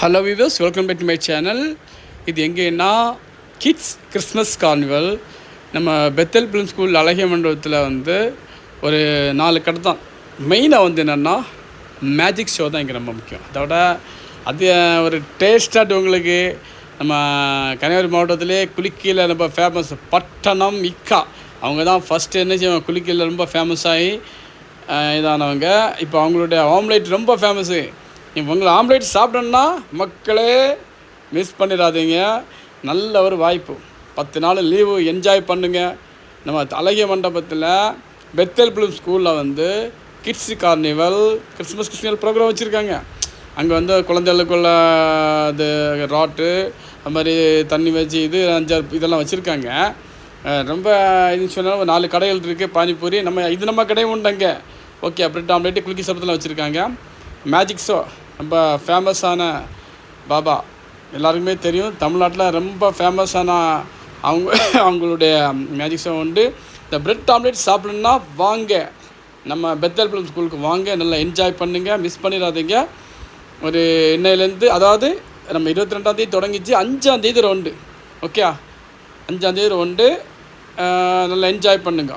Hello viewers, welcome back to my channel. இது எங்கேன்னா kids Christmas carnival. நம்ம Bethel film school அழகிய மண்டபத்தில் ஒரு 4 கடை தான். மெயினாக என்னென்னா மேஜிக் ஷோ தான் இங்கே ரொம்ப முக்கியம். அதோட அது ஒரு டேஸ்டாக உங்களுக்கு நம்ம கன்னியாகுமரி மாவட்டத்திலே குலுக்கியில் ரொம்ப ஃபேமஸ் பட்டணம் இக்கா. அவங்க தான் ஃபஸ்ட்டு என்ன செய்வாங்க, குலுக்கியில் ரொம்ப ஃபேமஸ் ஆகி இதானவங்க. இப்போ அவங்களுடைய ஆம்லேட் ரொம்ப ஃபேமஸ்ஸு. உங்களை ஆம்லேட் சாப்பிடணுன்னா மக்களே மிஸ் பண்ணிடாதீங்க. நல்ல ஒரு வாய்ப்பு. 10 நாள் லீவு என்ஜாய் பண்ணுங்கள். நம்ம அழகிய மண்டபத்தில் பெத்தல் பிலிம் ஸ்கூலில் கிட்ஸு கார்னிவல் கிறிஸ்மஸ் ப்ரோக்ராம் வச்சுருக்காங்க. அங்கே குழந்தைகளுக்குள்ள இது ராட்டு, அது மாதிரி தண்ணி வச்சு 5-6 இதெல்லாம் வச்சுருக்காங்க. ரொம்ப இதுன்னு சொன்னால் 4 கடைகள் இருக்குது. பானிபூரி நம்ம கடையும் உண்டுங்க. ஓகே, பிரெட் ஆம்லேட்டு குலுக்கி சாப்பிட்றதுலாம் வச்சுருக்காங்க. மேஜிக் ஷோ ரொம்ப ஃபேமஸான பாபா எல்லாருக்குமே தெரியும். தமிழ்நாட்டில் ரொம்ப ஃபேமஸான அவங்களுடைய மேஜிக் ஷோ உண்டு. இந்த பிரெட் ஆம்லேட் சாப்பிட்ணுன்னா வாங்க, நம்ம பெத்தல் பிலிம் ஸ்கூலுக்கு வாங்க. நல்லா என்ஜாய் பண்ணுங்கள், மிஸ் பண்ணிடாதீங்க. ஒரு இன்னையிலேருந்து, அதாவது நம்ம 22ஆம் தொடங்கிச்சு, 5ஆம் உண்டு. ஓகே, 5ஆம் உண்டு. நல்லா என்ஜாய் பண்ணுங்க.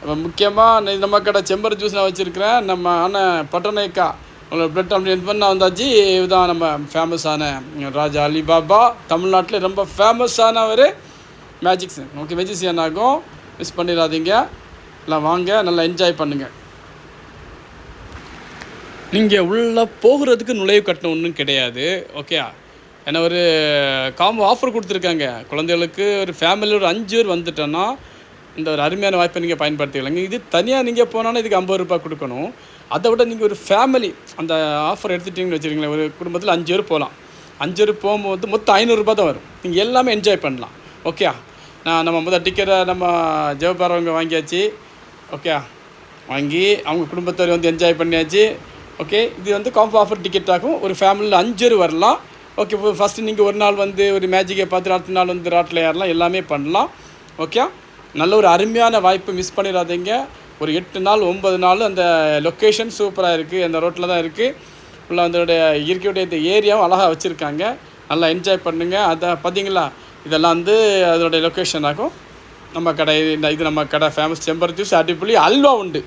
இப்போ முக்கியமாக நம்ம கடை செம்பர் ஜூஸ் நான் வச்சுருக்கிறேன். நம்ம அண்ணன் பட்டணைக்கா உங்களுக்கு பிரெட் ஆம்லேட் பண்ண வந்தாச்சு. இதுதான் நம்ம ஃபேமஸான ராஜா அலிபாபா. தமிழ்நாட்டில் ரொம்ப ஃபேமஸான ஒரு மேஜிக்ஸ். ஓகே, வெஜிசியன் ஆகும், மிஸ் பண்ணிடாதீங்க. எல்லாம் வாங்க, நல்லா என்ஜாய் பண்ணுங்கள். நீங்கள் உள்ளே போகிறதுக்கு நுழைவு கட்டணம் ஒன்றும் கிடையாது. ஓகே, ஏன்னா ஒரு காம்போ ஆஃபர் கொடுத்துருக்காங்க. குழந்தைகளுக்கு ஒரு ஃபேமிலியில் ஒரு 5 பேர் வந்துட்டோன்னா இந்த ஒரு அருமையான வாய்ப்பை நீங்கள் பயன்படுத்திக்கலாங்க. இது தனியாக நீங்கள் போனாலும் இதுக்கு 50 ரூபாய் கொடுக்கணும். அதை விட நீங்கள் ஒரு ஃபேமிலி அந்த ஆஃபர் எடுத்துட்டிங்கன்னு வச்சுருக்கீங்களேன், ஒரு குடும்பத்தில் 5 பேர் போகலாம். 5 பேர் போகும்போது மொத்தம் 500 ரூபா தான் வரும். நீங்கள் எல்லாமே என்ஜாய் பண்ணலாம். ஓகே, நம்ம முதல் டிக்கெட்டை நம்ம ஜெவபாரவங்க வாங்கியாச்சு. ஓகே, வாங்கி அவங்க குடும்பத்தோடு என்ஜாய் பண்ணியாச்சு. ஓகே, இது காம்போ ஆஃபர் டிக்கெட் ஆகும். ஒரு ஃபேமிலியில் 5 பேர் வரலாம். ஓகே, இப்போ ஃபஸ்ட்டு நீங்கள் ஒரு நாள் ஒரு மேஜிக்கை பார்த்து அடுத்த நாள் ராட்டில் ஏறலாம், எல்லாமே பண்ணலாம். ஓகே, நல்ல ஒரு அருமையான வாய்ப்பு, மிஸ் பண்ணிடாதீங்க. ஒரு 8 நாள் 9 நாள் அந்த லொக்கேஷன் சூப்பராக இருக்குது. அந்த ரோட்டில் தான் இருக்குது. ஃபுல்லாக அதோடைய இயற்கையுடைய இந்த ஏரியாவும் அழகாக வச்சுருக்காங்க. நல்லா என்ஜாய் பண்ணுங்கள். அதை பார்த்தீங்களா, இதெல்லாம் அதோடைய லொக்கேஷன் ஆகும். நம்ம கடை இது நம்ம கடை ஃபேமஸ் செம்பர் ஜூஸ், அடிப்பொலி அல்வா உண்டு.